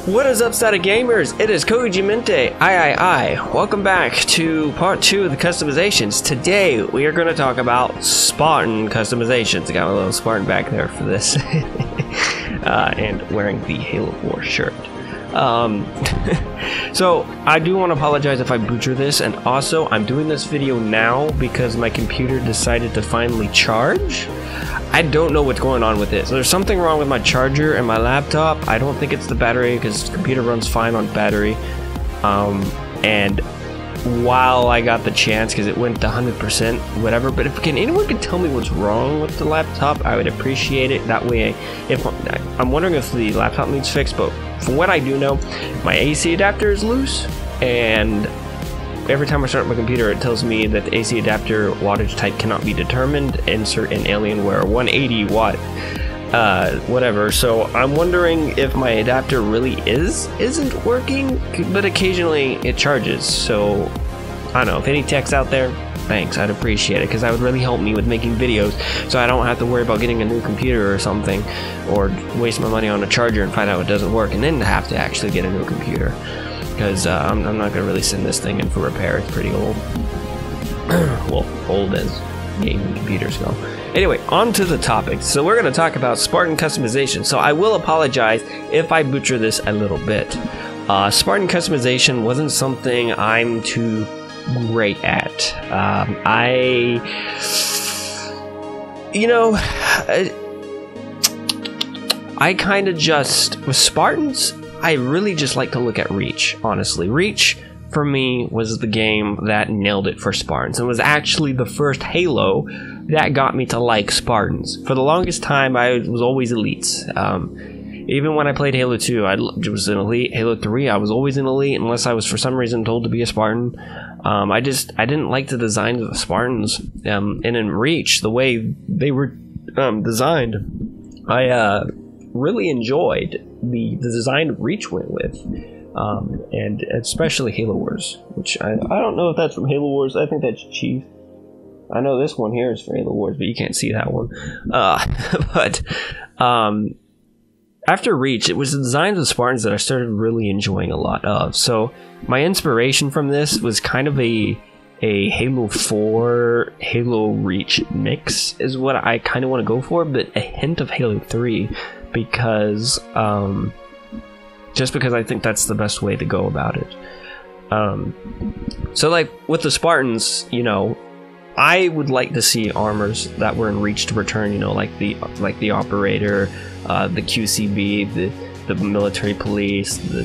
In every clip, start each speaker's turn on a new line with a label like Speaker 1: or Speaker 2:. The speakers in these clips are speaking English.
Speaker 1: What is up, static gamers? It is Koji Mente. Welcome back to part 2 of the customizations. Today we are going to talk about Spartan customizations. I got my little Spartan back there for this, and wearing the Halo 4 shirt. So I do want to apologize if I butcher this, and also I'm doing this video now because my computer decided to finally charge. I don't know what's going on with it. So there's something wrong with my charger and my laptop. I don't think it's the battery because the computer runs fine on battery. And while I got the chance, because it went to 100%, whatever. But if anyone can tell me what's wrong with the laptop, I would appreciate it. That way, if I'm wondering if the laptop needs fixed, but from what I do know, my AC adapter is loose, and every time I start my computer, it tells me that the AC adapter wattage type cannot be determined. Insert an Alienware 180 watt, whatever. So I'm wondering if my adapter really isn't working, but occasionally it charges. So I don't know if any techs out there, thanks, I'd appreciate it, because that would really help me with making videos, so I don't have to worry about getting a new computer or something, or waste my money on a charger and find out it doesn't work, and then have to actually get a new computer. Because I'm not going to really send this thing in for repair. It's pretty old. Well, old as gaming computers go. Anyway, on to the topic. So we're going to talk about Spartan customization. So I will apologize if I butcher this a little bit. Spartan customization wasn't something I'm too great at. I kind of just, with Spartans, I really just like to look at Reach, honestly. Reach, for me, was the game that nailed it for Spartans. It was actually the first Halo that got me to like Spartans. For the longest time, I was always Elites. Even when I played Halo 2, I was an Elite. Halo 3, I was always an Elite, unless I was for some reason told to be a Spartan. I didn't like the designs of the Spartans. And in Reach, the way they were designed, I really enjoyed the design Reach went with, and especially Halo Wars, which I don't know if that's from Halo Wars. I think that's Chief. I know this one here is for Halo Wars, but you can't see that one. After Reach, it was the designs of Spartans that I started really enjoying a lot of. So my inspiration from this was kind of a Halo 4 Halo Reach mix is what I kind of want to go for, but a hint of Halo 3, because just because I think that's the best way to go about it. So like with the Spartans, I would like to see armors that were in Reach to return, like the Operator, the QCB, the military police, the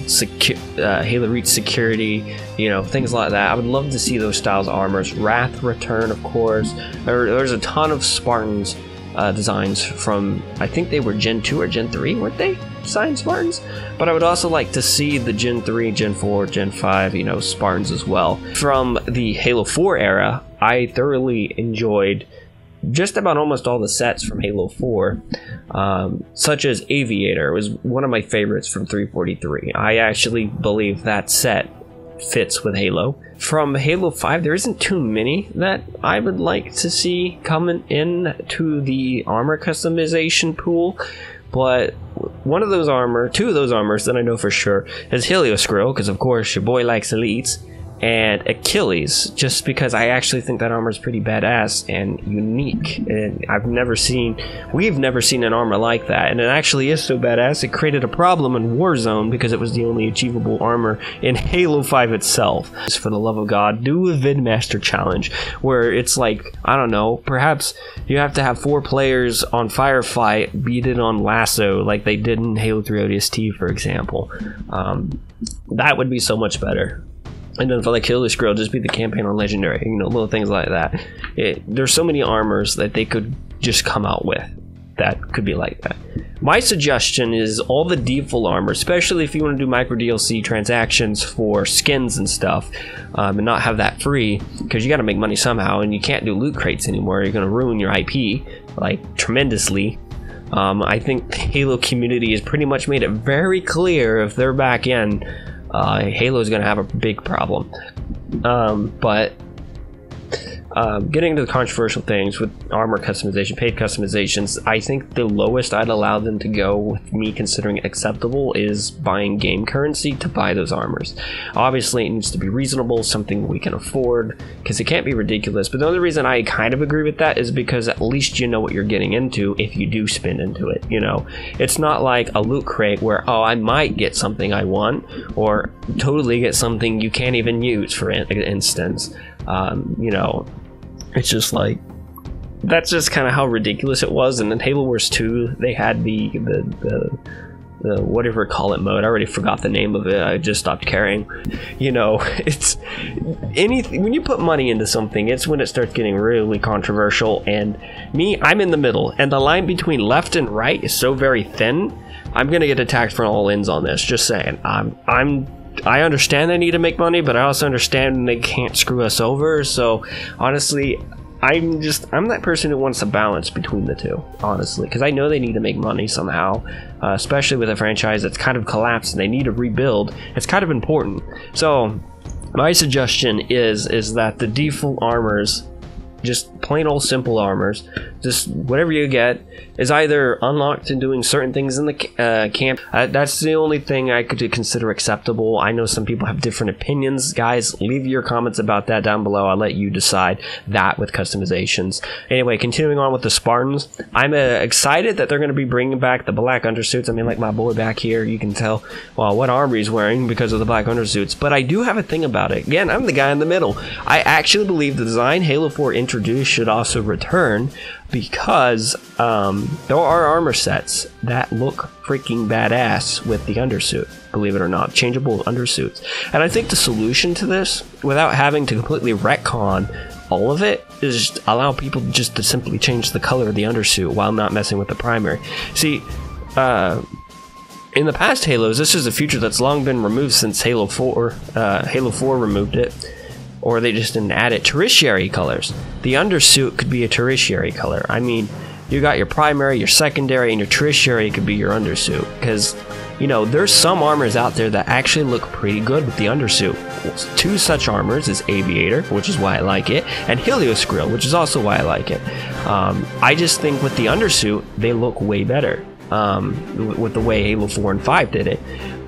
Speaker 1: Halo Reach security, things like that. I would love to see those styles of armors. Wrath return, of course. There's a ton of Spartans designs from, I think they were Gen 2 or Gen 3, weren't they? Designed Spartans? But I would also like to see the Gen 3, Gen 4, Gen 5, Spartans as well. From the Halo 4 era, I thoroughly enjoyed just about almost all the sets from Halo 4, such as Aviator was one of my favorites from 343. I actually believe that set fits with Halo. From Halo 5, there isn't too many that I would like to see coming in to the armor customization pool, but two of those armors that I know for sure is Helioscroll, because of course your boy likes Elites, and Achilles, just because I actually think that armor is pretty badass and unique, and we've never seen an armor like that, and it actually is so badass it created a problem in Warzone because it was the only achievable armor in Halo 5 itself. Just for the love of God, do a Vidmaster challenge where it's like, I don't know, perhaps you have to have 4 players on Firefight beat it on Lasso like they did in Halo 3 ODST, for example. That would be so much better. And then for like Helioscroll, just be the campaign on Legendary, little things like that. There's so many armors that they could just come out with that could be like that. My suggestion is all the default armor, especially if you want to do micro DLC transactions for skins and stuff, and not have that free, because you got to make money somehow, and you can't do loot crates anymore. You're going to ruin your IP, like, tremendously. I think the Halo community has pretty much made it very clear if they're back in, Halo is going to have a big problem. But Getting to the controversial things with armor customization, paid customizations, I think the lowest I'd allow them to go, with me considering acceptable, is buying game currency to buy those armors. Obviously, it needs to be reasonable, something we can afford, because it can't be ridiculous. But the only reason I kind of agree with that is because at least you know what you're getting into if you do spin into it, you know? It's not like a loot crate where, oh, I might get something I want, or totally get something you can't even use, for instance. You know, it's just like, that's just kind of how ridiculous it was. And in Halo Wars 2, they had the whatever call it mode. I already forgot the name of it. I just stopped caring. You know, it's anything when you put money into something, it's when it starts getting really controversial. And me, I'm in the middle, and the line between left and right is so very thin. I'm gonna get attacked from all ends on this. Just saying. I understand they need to make money, but I also understand they can't screw us over. So honestly, I'm that person who wants a balance between the two, honestly, because I know they need to make money somehow, especially with a franchise that's kind of collapsed and they need to rebuild. It's kind of important. So my suggestion is that the default armors, just plain old simple armors, just whatever you get, is either unlocked and doing certain things in the camp. That's the only thing I could consider acceptable. I know some people have different opinions. Guys, leave your comments about that down below. I'll let you decide that with customizations. Anyway, continuing on with the Spartans, I'm excited that they're going to be bringing back the black undersuits. I mean, like my boy back here, you can tell, well, what armor he's wearing because of the black undersuits. But I do have a thing about it. Again, I'm the guy in the middle. I actually believe the design Halo 4 introduced should also return, because there are armor sets that look freaking badass with the undersuit, believe it or not, changeable undersuits. And I think the solution to this, without having to completely retcon all of it, is just allow people just to simply change the color of the undersuit while not messing with the primary. See, in the past Halos, this is a feature that's long been removed since Halo 4. Halo 4 removed it, or they just didn't add it. Tertiary colors. The undersuit could be a tertiary color. I mean, you got your primary, your secondary, and your tertiary could be your undersuit. Because, you know, there's some armors out there that actually look pretty good with the undersuit. Two such armors is Aviator, which is why I like it, and Helios Grill, which is also why I like it. I just think with the undersuit, they look way better with the way Halo 4 and 5 did it.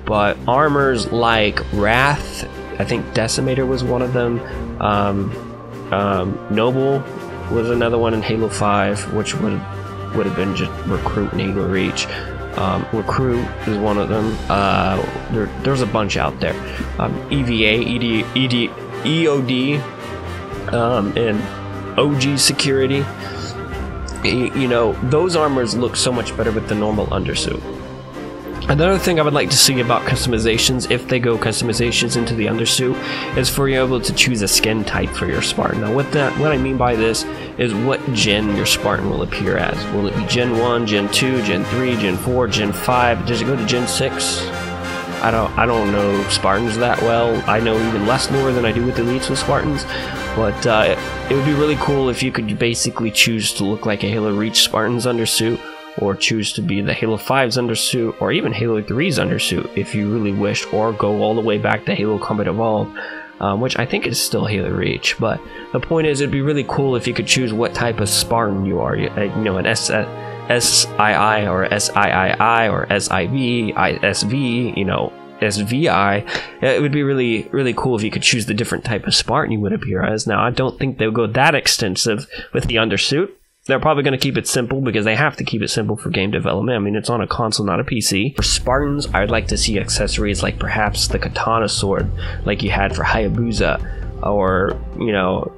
Speaker 1: But armors like Wrath, I think Decimator was one of them. Noble was another one in Halo 5, which would have been just Recruit and Halo Reach. Recruit is one of them. There's a bunch out there. EVA, EOD, and OG Security. You know, those armors look so much better with the normal undersuit. Another thing I would like to see about customizations, if they go customizations into the undersuit, is for you able to choose a skin type for your Spartan. Now what I mean by this is what gen your Spartan will appear as. Will it be Gen 1, Gen 2, Gen 3, Gen 4, Gen 5? Does it go to Gen 6? I don't know Spartans that well. I know even less lore than I do with Elites with Spartans. But it would be really cool if you could basically choose to look like a Halo Reach Spartan's undersuit, or choose to be the Halo 5's undersuit, or even Halo 3's undersuit if you really wished, or go all the way back to Halo Combat Evolved, which I think is still Halo Reach. But the point is, it'd be really cool if you could choose what type of Spartan you are. You know, an SII or SIII or SIV, ISV, you know, SVI. It would be really, really cool if you could choose the different type of Spartan you would appear as. Now, I don't think they'll go that extensive with the undersuit. They're probably going to keep it simple because they have to keep it simple for game development. I mean, it's on a console, not a PC. For Spartans, I'd like to see accessories like perhaps the katana sword, like you had for Hayabusa, or, you know,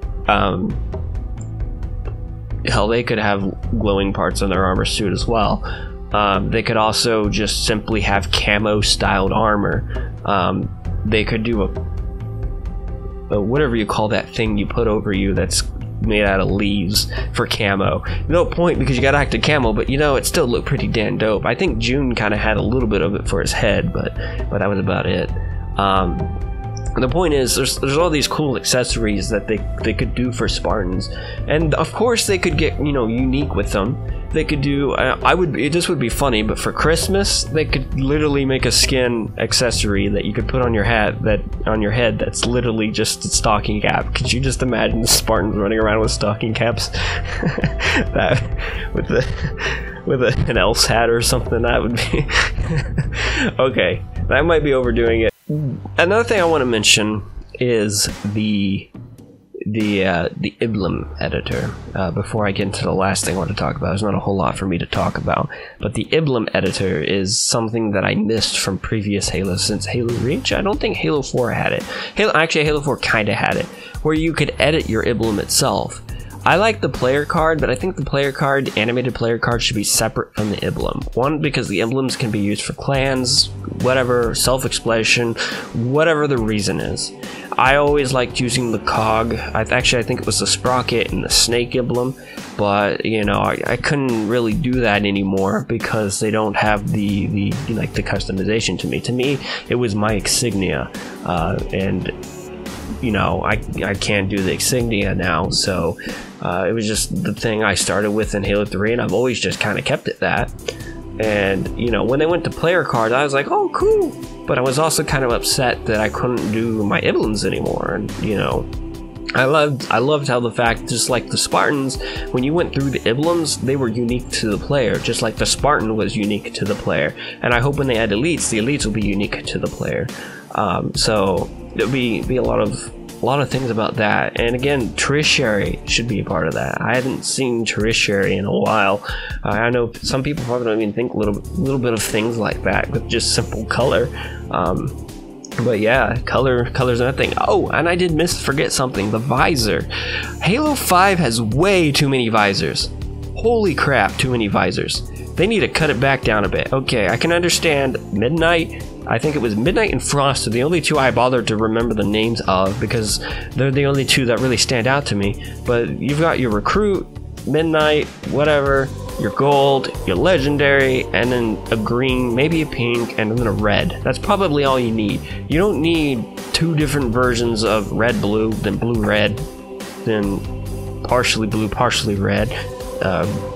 Speaker 1: hell, they could have glowing parts on their armor suit as well. They could also just simply have camo-styled armor. They could do a whatever you call that thing you put over you that's made out of leaves for camo. No point, because you got active camo, but you know, it still looked pretty damn dope. I think June kind of had a little bit of it for his head, but that was about it. The point is, there's all these cool accessories that they could do for Spartans, and of course they could get, you know, unique with them. they could do, this would be funny, but for Christmas, they could literally make a skin accessory that you could put on your head that's literally just a stocking cap. Could you just imagine the Spartans running around with stocking caps? That with an elf's hat or something, that would be okay. That might be overdoing it. Another thing I want to mention is the Emblem Editor. Before I get into the last thing I want to talk about, there's not a whole lot for me to talk about, but the Emblem Editor is something that I missed from previous Halo since Halo Reach. I don't think Halo 4 had it. Halo 4 kind of had it, where you could edit your emblem itself. I like the player card, but I think the player card, animated player card, should be separate from the emblem. One, because the emblems can be used for clans, whatever, self-exploration, whatever the reason is. I always liked using the cog. I think it was the sprocket and the snake emblem, but you know, I couldn't really do that anymore because they don't have the customization to me. To me, it was my insignia, and you know, I can't do the insignia now, so it was just the thing I started with in Halo 3, and I've always just kind of kept it that. And you know, when they went to player cards, I was like, oh cool, but I was also kind of upset that I couldn't do my emblems anymore. And you know, I loved how the fact, just like the Spartans, when you went through the emblems, they were unique to the player, just like the Spartan was unique to the player. And I hope when they add elites, the elites will be unique to the player. So there'll be a lot of things about that. And again, tertiary should be a part of that. I haven't seen tertiary in a while. I know some people probably don't even think a little bit of things like that with just simple color. But yeah, color's another thing. Oh, and I did forget something, the visor. Halo 5 has way too many visors. Holy crap, too many visors. They need to cut it back down a bit. Okay, I can understand Midnight. I think it was Midnight and Frost are the only two I bothered to remember the names of because they're the only two that really stand out to me. But you've got your Recruit, Midnight, whatever, your Gold, your Legendary, and then a green, maybe a pink, and then a red. That's probably all you need. You don't need two different versions of red blue, then blue red, then partially blue, partially red,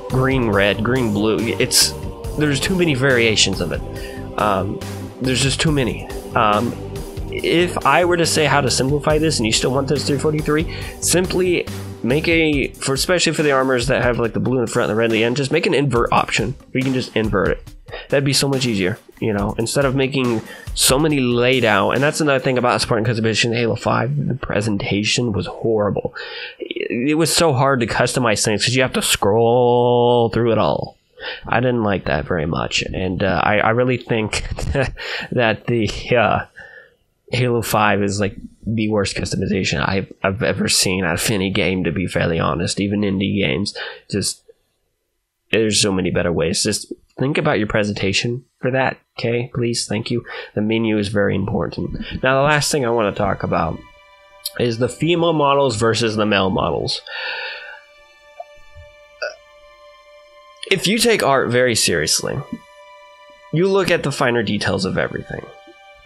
Speaker 1: green red, green blue. There's too many variations of it. There's just too many. If I were to say how to simplify this, and you still want this 343, simply make especially for the armors that have like the blue in the front and the red at the end, just make an invert option. You can just invert it. That'd be so much easier, you know, instead of making so many laid out. And that's another thing about Spartan Customization Halo 5. The presentation was horrible. It was so hard to customize things because you have to scroll through it all. I didn't like that very much, and I really think that the Halo 5 is like the worst customization I've ever seen out of any game, to be fairly honest. Even indie games, just there's so many better ways. Just think about your presentation for that, okay? Please, thank you. The menu is very important. Now, the last thing I want to talk about is the female models versus the male models. If you take art very seriously, you look at the finer details of everything.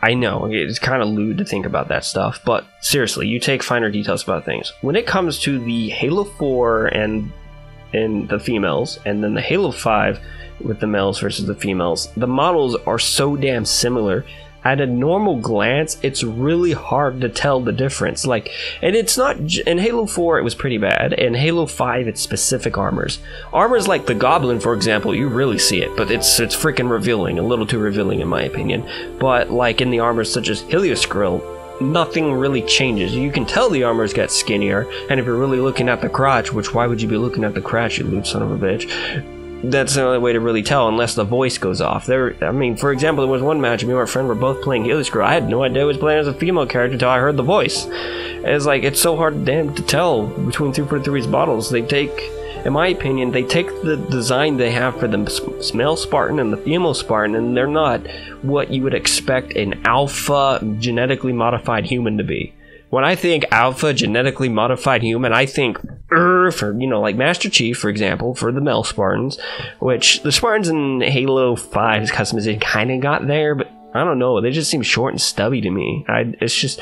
Speaker 1: I know, it's kind of lewd to think about that stuff, but seriously, you take finer details about things. When it comes to the Halo 4 and the females, and then the Halo 5 with the males versus the females, the models are so damn similar. At a normal glance, it's really hard to tell the difference. Like, and it's not in Halo 4 it was pretty bad. In Halo 5 it's specific armors. Armors like the Goblin, for example, you really see it, but it's freaking revealing, a little too revealing in my opinion. But like in the armors such as Helioscryll, nothing really changes. You can tell the armors got skinnier, and if you're really looking at the crotch, which why would you be looking at the crotch, you lewd son of a bitch? That's the only way to really tell, unless the voice goes off. I mean, for example, there was one match, me and my friend were both playing Helioscryll. I had no idea I was playing as a female character until I heard the voice. It's like, it's so hard to tell between 343's models. They take, in my opinion, they take the design they have for the male Spartan and the female Spartan, and they're not what you would expect an alpha genetically modified human to be. When I think alpha genetically modified human, I think for, you know, like Master Chief, for example, for the male Spartans, which the Spartans in Halo 5's customization kind of got there, but I don't know, they just seem short and stubby to me. It's just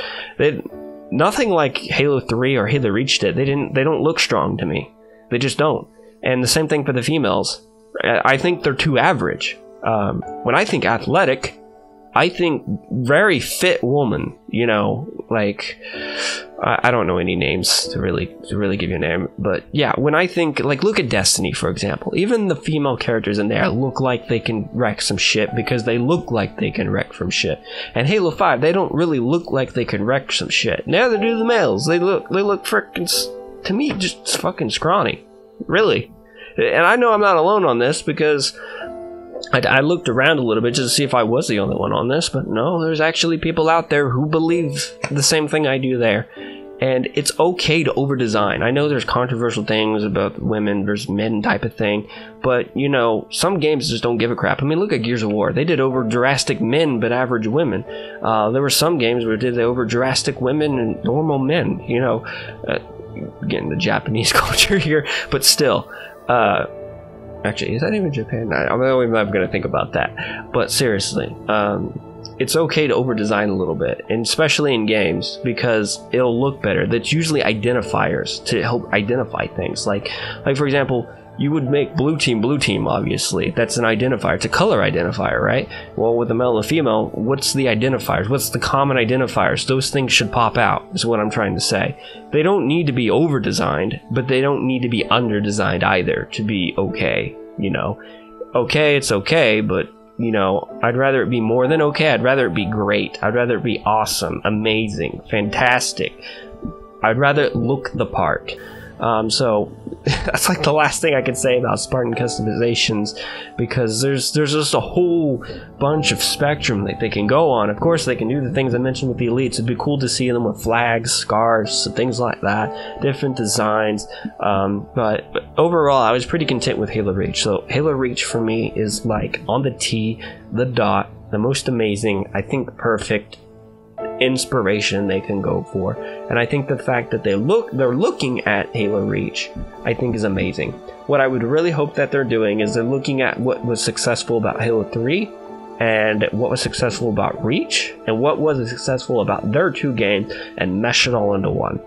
Speaker 1: nothing like Halo 3 or Halo Reach did. They don't look strong to me. They just don't. And the same thing for the females. I think they're too average. When I think athletic, I think very fit woman, you know, like, I don't know any names to really give you a name, but yeah, when I think, like, look at Destiny, for example. Even the female characters in there look like they can wreck some shit because they look like they can wreck from shit. And Halo 5, they don't really look like they can wreck some shit. Neither do the males. They look frickin', to me, just fucking scrawny. Really. And I know I'm not alone on this because I looked around a little bit just to see if I was the only one on this, but no, there's actually people out there who believe the same thing I do there. And it's okay to over-design. I know there's controversial things about women versus men type of thing, but, you know, some games just don't give a crap. I mean, look at Gears of War. They did over-drastic men, but average women. There were some games where they did over-drastic women and normal men, you know. Again, the Japanese culture here, but still. Actually, is that even Japan? I'm not going to think about that. But seriously, it's okay to over-design a little bit, and especially in games, because it'll look better. That's usually identifiers to help identify things. Like for example, you would make blue team, obviously. That's an identifier. It's a color identifier, right? Well, with a male and a female, what's the identifiers? What's the common identifiers? Those things should pop out, is what I'm trying to say. They don't need to be over-designed, but they don't need to be under-designed either to be okay, you know? Okay, it's okay, but, you know, I'd rather it be more than okay. I'd rather it be great. I'd rather it be awesome, amazing, fantastic. I'd rather it look the part. So that's like the last thing I can say about Spartan customizations, because there's just a whole bunch of spectrum that they can go on. Of course, they can do the things I mentioned with the elites. It'd be cool to see them with flags, scarves, things like that, different designs. But overall, I was pretty content with Halo Reach. So Halo Reach for me is like on the T, the dot, the most amazing, I think perfect inspiration they can go for. And I think the fact that they're looking at Halo Reach, I think is amazing. What I would really hope that they're doing is they're looking at what was successful about Halo 3 and what was successful about Reach and what was successful about their two games and mesh it all into one.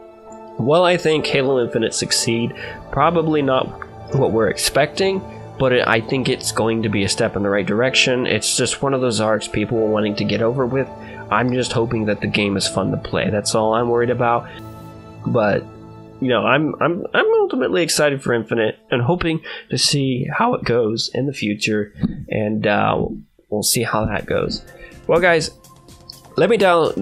Speaker 1: Will I think Halo Infinite succeed? Probably not what we're expecting, but I think it's going to be a step in the right direction. It's just one of those arcs people are wanting to get over with. I'm just hoping that the game is fun to play. That's all I'm worried about. But, you know, I'm ultimately excited for Infinite and hoping to see how it goes in the future, and we'll see how that goes. Well, guys, let me know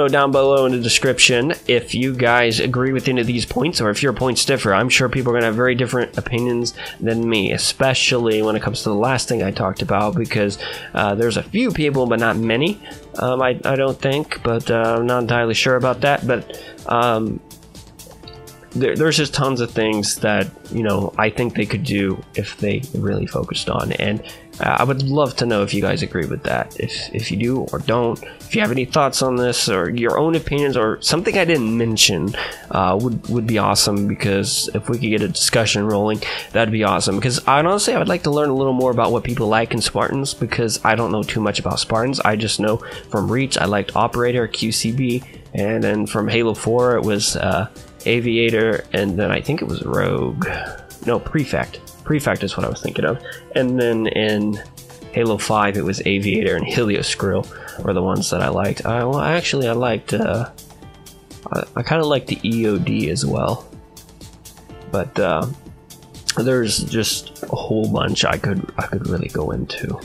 Speaker 1: down below in the description if you guys agree with any of these points, or if your points differ. I'm sure people are going to have very different opinions than me, especially when it comes to the last thing I talked about, because there's a few people, but not many, I don't think, but I'm not entirely sure about that. But there's just tons of things that, you know, I think they could do if they really focused on, and I would love to know if you guys agree with that. If you do or don't, if you have any thoughts on this or your own opinions or something I didn't mention, would be awesome, because if we could get a discussion rolling, that'd be awesome. Because honestly, I would like to learn a little more about what people like in Spartans, because I don't know too much about Spartans. I just know from Reach I liked Operator, QCB, and then from Halo 4 it was Aviator, and then I think it was Rogue. No, Prefect. Prefect is what I was thinking of. And then in Halo 5 it was Aviator and Helioscryll were the ones that I liked. I liked I kind of liked the EOD as well. But there's just a whole bunch I could really go into.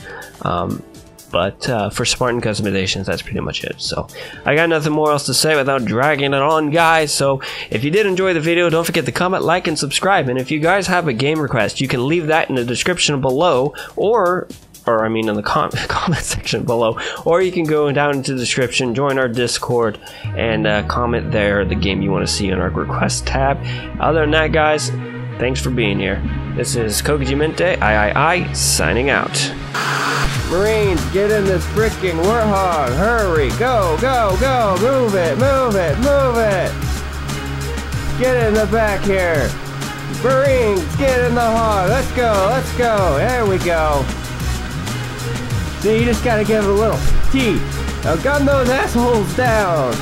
Speaker 1: But for Spartan customizations, that's pretty much it. So I got nothing more else to say without dragging it on, guys. So if you did enjoy the video, don't forget to comment, like, and subscribe. And if you guys have a game request, you can leave that in the description below, or I mean in the comment section below, or you can go down into the description, join our Discord, and comment there the game you want to see in our request tab. Other than that, guys, thanks for being here. This is Kokijimente, I, signing out. Marines, get in this freaking warthog! Hurry! Go, go, go! Move it, move it, move it! Get in the back here! Marines, get in the hog! Let's go, let's go! There we go! See, you just gotta give it a little T. Now gun those assholes down!